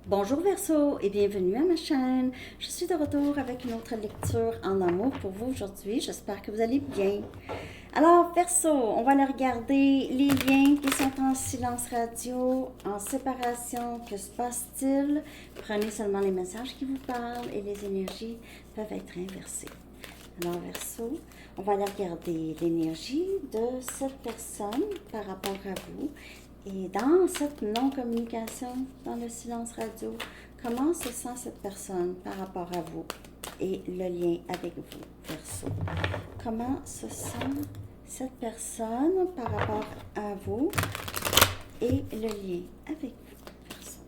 Bonjour Verseau et bienvenue à ma chaîne. Je suis de retour avec une autre lecture en amour pour vous aujourd'hui. J'espère que vous allez bien. Alors Verseau, on va aller regarder les liens qui sont en silence radio, en séparation. Que se passe-t-il? Prenez seulement les messages qui vous parlent et les énergies peuvent être inversées. Alors Verseau, on va aller regarder l'énergie de cette personne par rapport à vous. Et dans cette non-communication, dans le silence radio, comment se sent cette personne par rapport à vous et le lien avec vous, Verseau? Comment se sent cette personne par rapport à vous et le lien avec vous, Verseau?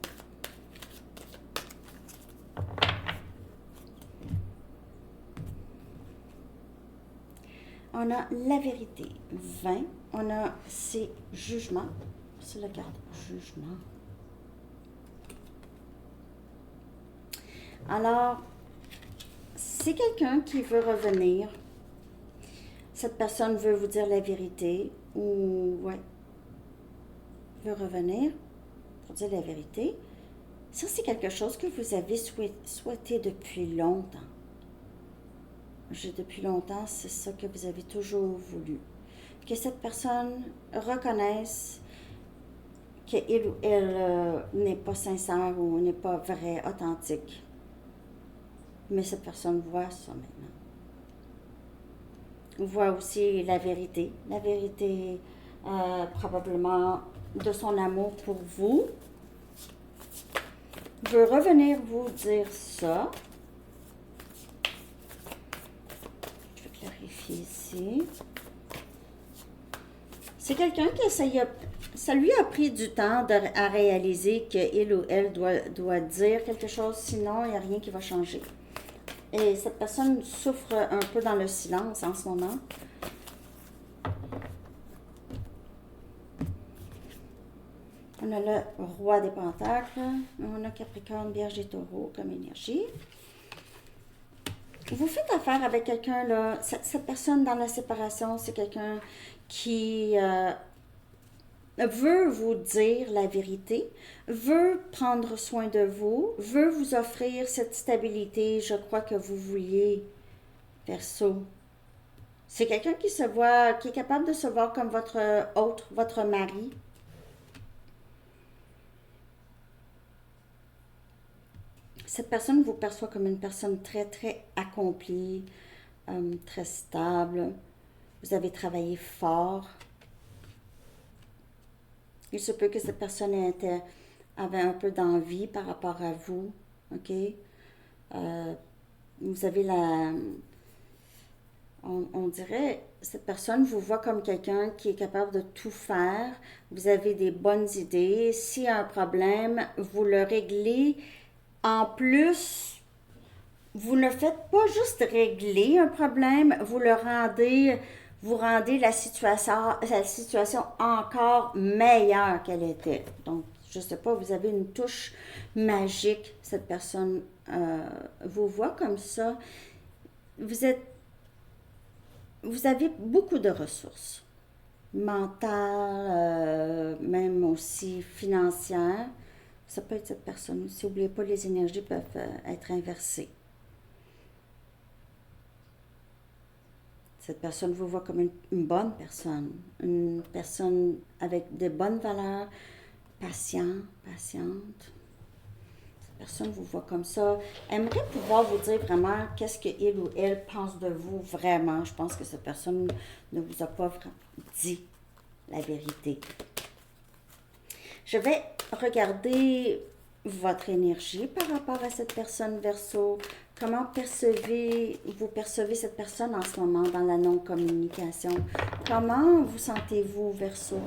On a la vérité, 20. On a ses jugements. C'est la carte jugement. Alors, c'est quelqu'un qui veut revenir. Cette personne veut vous dire la vérité ou, veut revenir pour dire la vérité. Ça, c'est quelque chose que vous avez souhaité depuis longtemps. Depuis longtemps, c'est ça que vous avez toujours voulu. Que cette personne reconnaisse qu'il ou elle n'est pas sincère ou n'est pas vrai, authentique. Mais cette personne voit ça maintenant. Voit aussi la vérité probablement de son amour pour vous. Veut revenir vous dire ça. Je vais clarifier ici. C'est quelqu'un qui ça lui a pris du temps à réaliser qu'il ou elle doit dire quelque chose, sinon il n'y a rien qui va changer. Et cette personne souffre un peu dans le silence en ce moment. On a le roi des pentacles, on a Capricorne, Vierge et Taureau comme énergie. Vous faites affaire avec quelqu'un, là, cette personne dans la séparation, c'est quelqu'un qui veut vous dire la vérité, veut prendre soin de vous, veut vous offrir cette stabilité, je crois que vous vouliez, Verseau. C'est quelqu'un qui est capable de se voir comme votre autre, votre mari. Cette personne vous perçoit comme une personne très, très accomplie, très stable. Vous avez travaillé fort. Il se peut que cette personne avait un peu d'envie par rapport à vous, ok? Vous avez on dirait, cette personne vous voit comme quelqu'un qui est capable de tout faire. Vous avez des bonnes idées. S'il y a un problème, vous le réglez. En plus, vous ne faites pas juste régler un problème, vous rendez la situation encore meilleure qu'elle était. Donc, je ne sais pas, vous avez une touche magique, cette personne vous voit comme ça. Vous avez beaucoup de ressources, mentales, même aussi financières. Ça peut être cette personne aussi. N'oubliez pas, les énergies peuvent être inversées. Cette personne vous voit comme une bonne personne, une personne avec de bonnes valeurs, patiente. Cette personne vous voit comme ça. Aimerait pouvoir vous dire vraiment qu'est-ce qu'il ou elle pense de vous vraiment. Je pense que cette personne ne vous a pas vraiment dit la vérité. Je vais regarder votre énergie par rapport à cette personne, Verseau. Comment vous percevez cette personne en ce moment dans la non-communication? Comment vous sentez-vous, Verseau,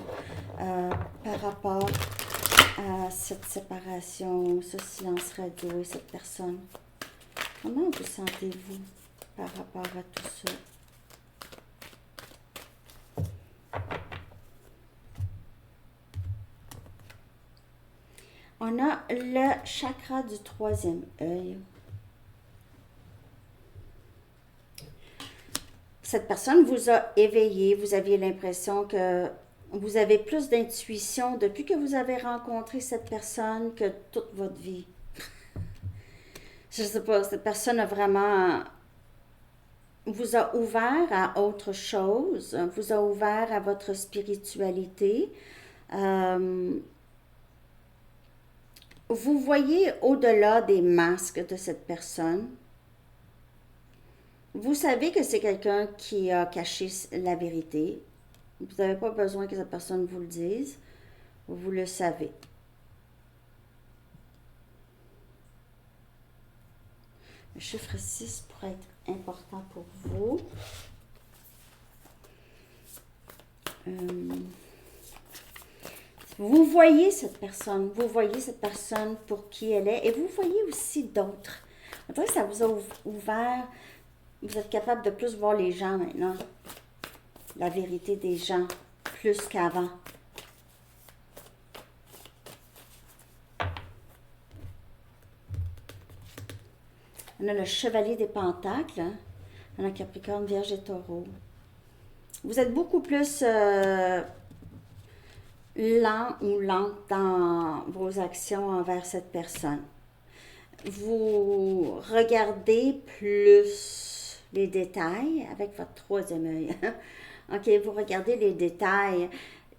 par rapport à cette séparation, ce silence radio et cette personne? Comment vous sentez-vous par rapport à tout ça? On a le chakra du troisième œil. Cette personne vous a éveillé, vous aviez l'impression que vous avez plus d'intuition depuis que vous avez rencontré cette personne que toute votre vie. Je sais pas, cette personne a vraiment vous a ouvert à autre chose, vous a ouvert à votre spiritualité. Euh, vous voyez au-delà des masques de cette personne. Vous savez que c'est quelqu'un qui a caché la vérité. Vous n'avez pas besoin que cette personne vous le dise. Vous le savez. Le chiffre 6 pourrait être important pour vous. Vous voyez cette personne pour qui elle est, et vous voyez aussi d'autres. On dirait que ça vous a ouvert, vous êtes capable de plus voir les gens maintenant, la vérité des gens, plus qu'avant. On a le chevalier des pentacles, hein? On a Capricorne, Vierge et Taureau. Vous êtes beaucoup plus lent ou lente dans vos actions envers cette personne. Vous regardez plus les détails avec votre troisième œil. OK, vous regardez les détails.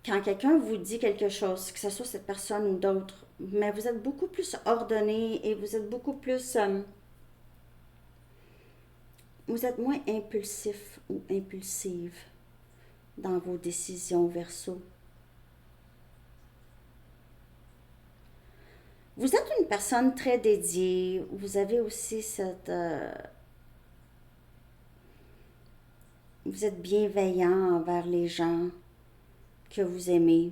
Quand quelqu'un vous dit quelque chose, que ce soit cette personne ou d'autres, mais vous êtes beaucoup plus ordonné et vous êtes beaucoup plus... vous êtes moins impulsif ou impulsive dans vos décisions, Verseau. Vous êtes une personne très dédiée. Vous avez aussi cette... vous êtes bienveillant envers les gens que vous aimez.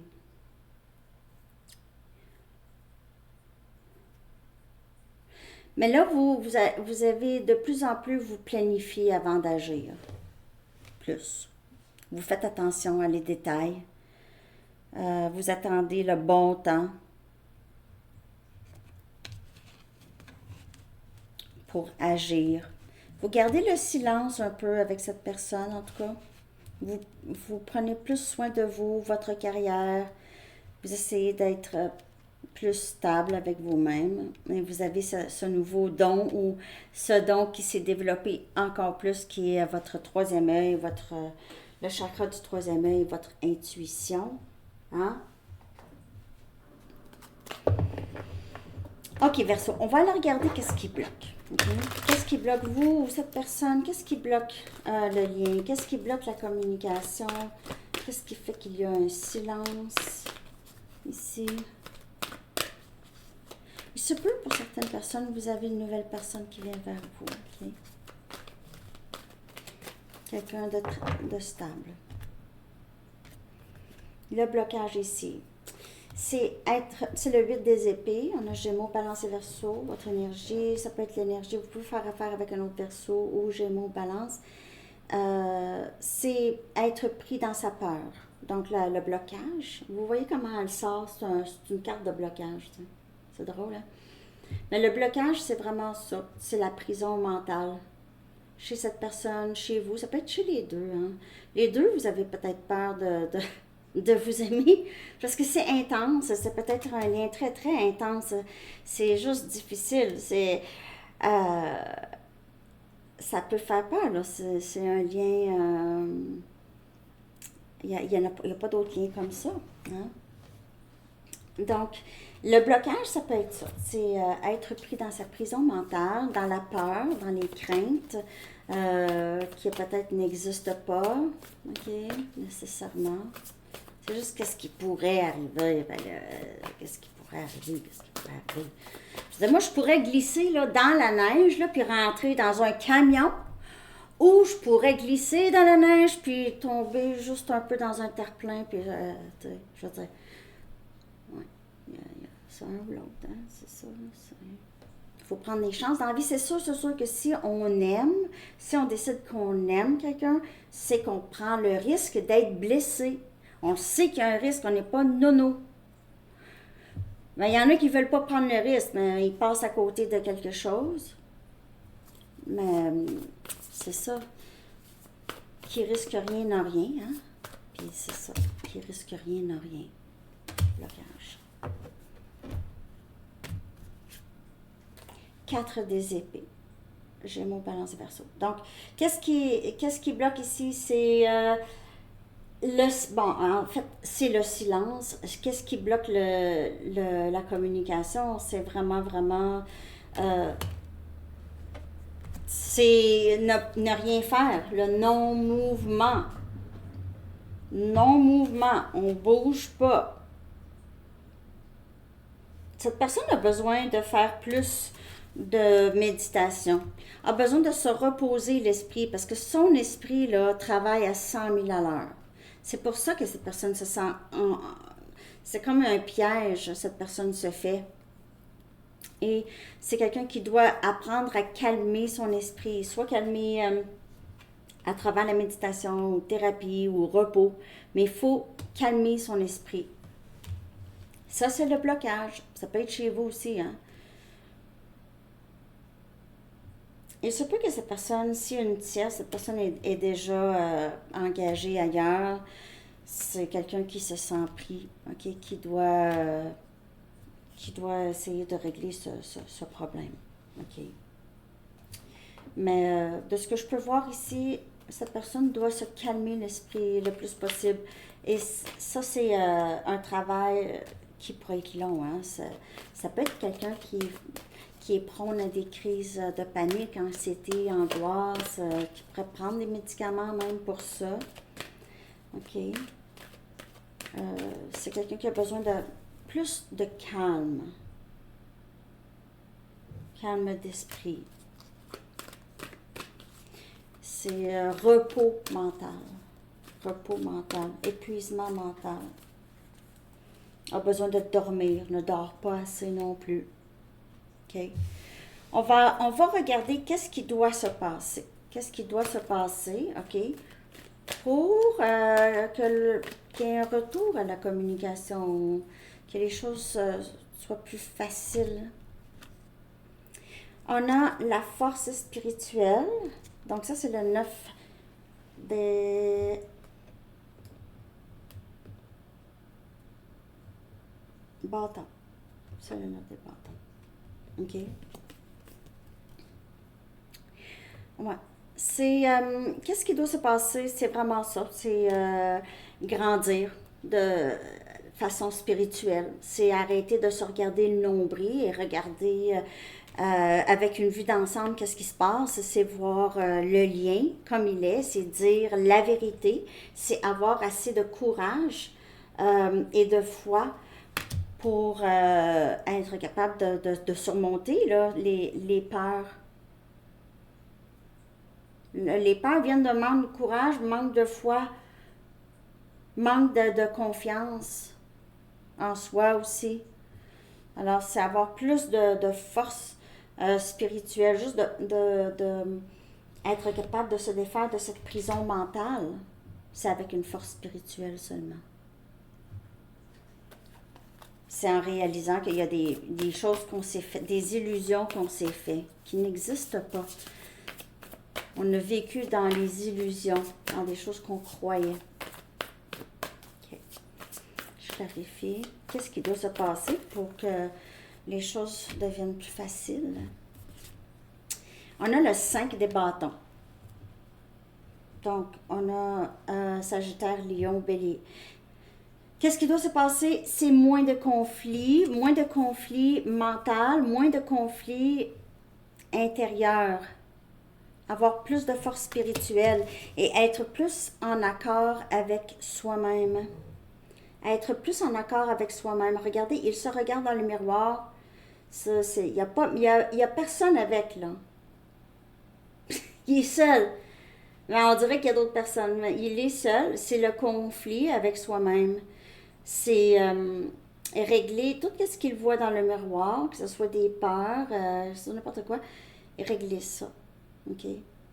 Mais là, vous avez de plus en plus, vous planifiez avant d'agir. Plus. Vous faites attention à les détails. Vous attendez le bon temps pour agir. Vous gardez le silence un peu avec cette personne, en tout cas. Vous prenez plus soin de vous, votre carrière. Vous essayez d'être plus stable avec vous-même. Et vous avez ce nouveau don ou ce don qui s'est développé encore plus, qui est votre troisième œil, le chakra du troisième œil, votre intuition. Hein? OK, Verseau, on va aller regarder qu'est-ce qui bloque. Okay? Qu'est-ce qui bloque vous ou cette personne? Qu'est-ce qui bloque le lien? Qu'est-ce qui bloque la communication? Qu'est-ce qui fait qu'il y a un silence ici? Il se peut pour certaines personnes, vous avez une nouvelle personne qui vient vers vous. Okay? Quelqu'un de stable. Le blocage ici. C'est le 8 des épées. On a Gémeaux, Balance et Verseau. Votre énergie, ça peut être l'énergie. Vous pouvez faire affaire avec un autre Verseau ou Gémeaux, Balance. C'est être pris dans sa peur. Donc, le blocage. Vous voyez comment elle sort. C'est une carte de blocage. T'sais. C'est drôle, hein? Mais le blocage, c'est vraiment ça. C'est la prison mentale. Chez cette personne, chez vous. Ça peut être chez les deux. Hein? Les deux, vous avez peut-être peur de vous aimer, parce que c'est intense, c'est peut-être un lien très, très intense, c'est juste difficile, ça peut faire peur, là. C'est un lien, il n'y a pas d'autre lien comme ça, hein? Donc, le blocage, ça peut être ça, c'est être pris dans sa prison mentale, dans la peur, dans les craintes, qui peut-être n'existent pas, ok, nécessairement. C'est juste qu'est-ce qui pourrait arriver. Qu'est-ce qui pourrait arriver? Je disais, moi, je pourrais glisser là, dans la neige, là, puis rentrer dans un camion, ou je pourrais glisser dans la neige, puis tomber juste un peu dans un terre-plein, puis, je veux dire, ouais, il y a ça un ou l'autre, hein, c'est ça. Il faut prendre des chances. Dans la vie, c'est sûr que si on aime, si on décide qu'on aime quelqu'un, c'est qu'on prend le risque d'être blessé. On sait qu'il y a un risque, on n'est pas nono. Mais il y en a qui ne veulent pas prendre le risque, mais ils passent à côté de quelque chose. Mais c'est ça. Qui risque rien n'a rien, hein? Puis c'est ça. Qui risque rien n'a rien. Blocage. 4 des épées. Gémeaux, Balance et Verseau. Donc, qu'est-ce qui bloque ici? C'est bon, en fait, c'est le silence. Qu'est-ce qui bloque la communication? C'est vraiment, euh, c'est ne rien faire, le non-mouvement. Non-mouvement, on bouge pas. Cette personne a besoin de faire plus de méditation, a besoin de se reposer l'esprit parce que son esprit là, travaille à 100 000 à l'heure. C'est pour ça que cette personne se sent... c'est comme un piège, cette personne se fait. Et c'est quelqu'un qui doit apprendre à calmer son esprit, soit calmer à travers la méditation, ou thérapie, ou repos, mais il faut calmer son esprit. Ça, c'est le blocage. Ça peut être chez vous aussi, hein. Il se peut que cette personne, si une tierce, cette personne est déjà engagée ailleurs, c'est quelqu'un qui se sent pris, ok, qui doit essayer de régler ce problème, ok. Mais de ce que je peux voir ici, cette personne doit se calmer l'esprit le plus possible. Et ça, c'est un travail qui pourrait être long, hein. Ça peut être quelqu'un qui est prône à des crises de panique, anxiété, angoisse, qui pourrait prendre des médicaments même pour ça. OK. C'est quelqu'un qui a besoin de plus de calme. Calme d'esprit. C'est repos mental. Repos mental. Épuisement mental. A besoin de dormir. Ne dort pas assez non plus. OK. On va regarder qu'est-ce qui doit se passer. Qu'est-ce qui doit se passer, OK, pour qu'il y ait un retour à la communication, que les choses soient plus faciles. On a la force spirituelle. Donc ça, c'est le 9 des bâtons. C'est le 9 des bâtons. OK. Ouais. C'est qu'est-ce qui doit se passer? C'est vraiment ça. C'est grandir de façon spirituelle. C'est arrêter de se regarder le nombril et regarder avec une vue d'ensemble qu'est-ce qui se passe. C'est voir le lien comme il est. C'est dire la vérité. C'est avoir assez de courage et de foi pour être capable de surmonter là, les peurs. Les peurs viennent de manque de courage, manque de foi, manque de confiance en soi aussi. Alors, c'est avoir plus de force spirituelle, juste de être capable de se défaire de cette prison mentale. C'est avec une force spirituelle seulement. C'est en réalisant qu'il y a des choses qu'on s'est fait, des illusions qu'on s'est fait, qui n'existent pas. On a vécu dans les illusions, dans des choses qu'on croyait. Okay. Je clarifie. Qu'est-ce qui doit se passer pour que les choses deviennent plus faciles? On a le 5 des bâtons. Donc, on a Sagittaire, Lion, Bélier. Qu'est-ce qui doit se passer? C'est moins de conflits mentaux, moins de conflits intérieurs. Avoir plus de force spirituelle et être plus en accord avec soi-même. Être plus en accord avec soi-même. Regardez, il se regarde dans le miroir. Il n'y a personne avec, là. Il est seul. Mais on dirait qu'il y a d'autres personnes. Mais il est seul. C'est le conflit avec soi-même. C'est régler tout ce qu'il voit dans le miroir, que ce soit des peurs, n'importe quoi, et régler ça. OK?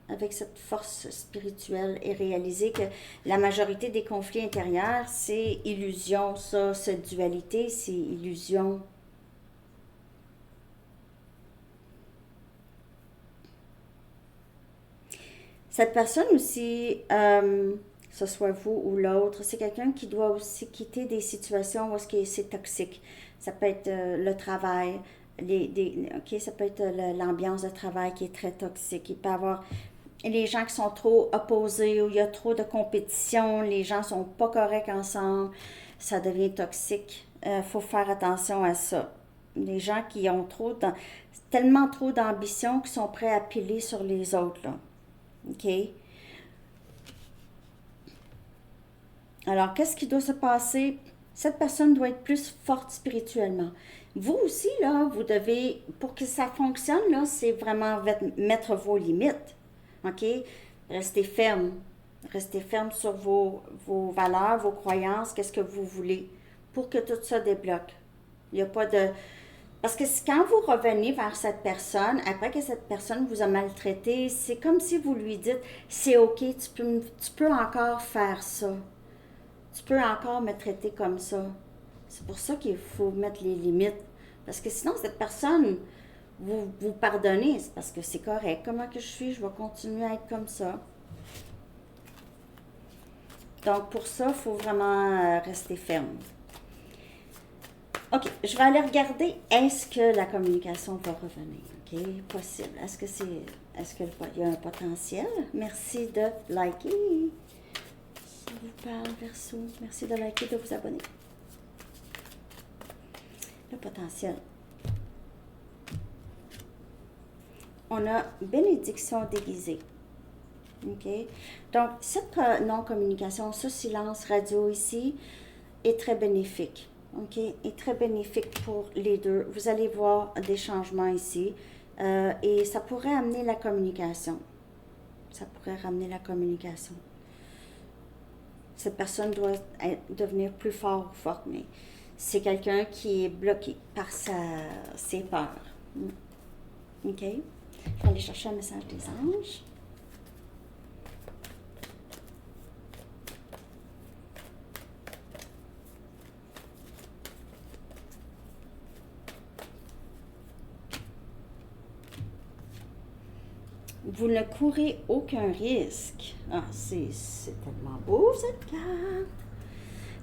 Avec cette force spirituelle et réaliser que la majorité des conflits intérieurs, c'est illusion, ça, cette dualité, c'est illusion. Cette personne aussi, que ce soit vous ou l'autre, c'est quelqu'un qui doit aussi quitter des situations où c'est toxique. Ça peut être le travail, OK, ça peut être l'ambiance de travail qui est très toxique. Il peut y avoir les gens qui sont trop opposés ou il y a trop de compétition, les gens sont pas corrects ensemble, ça devient toxique. Faut faire attention à ça. Les gens qui ont tellement trop d'ambition qu'ils sont prêts à piler sur les autres, là. OK? Alors, qu'est-ce qui doit se passer? Cette personne doit être plus forte spirituellement. Vous aussi, là, vous devez, pour que ça fonctionne, là, c'est vraiment mettre vos limites. OK? Restez ferme. Restez ferme sur vos valeurs, vos croyances, qu'est-ce que vous voulez pour que tout ça débloque. Il n'y a pas de... Parce que quand vous revenez vers cette personne, après que cette personne vous a maltraité, c'est comme si vous lui dites, c'est OK, tu peux encore faire ça. Tu peux encore me traiter comme ça. C'est pour ça qu'il faut mettre les limites. Parce que sinon, cette personne, vous pardonnez, c'est parce que c'est correct. Comment que je suis, je vais continuer à être comme ça. Donc, pour ça, il faut vraiment rester ferme. OK, je vais aller regarder, est-ce que la communication va revenir? OK, possible. Est-ce qu'il y a un potentiel? Merci de liker. Ça vous parle, Verseau. Merci de liker, de vous abonner. Le potentiel. On a bénédiction déguisée. OK? Donc, cette non-communication, ce silence radio ici, est très bénéfique. OK? Est très bénéfique pour les deux. Vous allez voir des changements ici. Et ça pourrait amener la communication. Ça pourrait ramener la communication. Cette personne doit devenir plus fort ou forte, mais c'est quelqu'un qui est bloqué par ses peurs. OK? Je vais aller chercher un message des anges. Vous ne courez aucun risque. Ah, c'est tellement beau cette carte.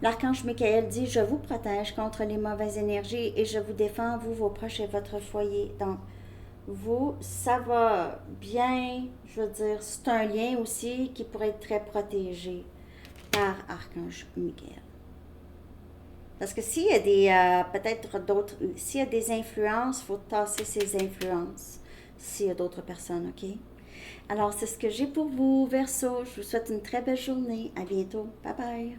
L'archange Michael dit, je vous protège contre les mauvaises énergies et je vous défends, vous, vos proches et votre foyer. Donc, vous, ça va bien, je veux dire, c'est un lien aussi qui pourrait être très protégé par Archange Michael. Parce que s'il y a peut-être d'autres, s'il y a des influences, il faut tasser ces influences. S'il y a d'autres personnes, OK? Alors, c'est ce que j'ai pour vous, Verseau. Je vous souhaite une très belle journée. À bientôt. Bye bye.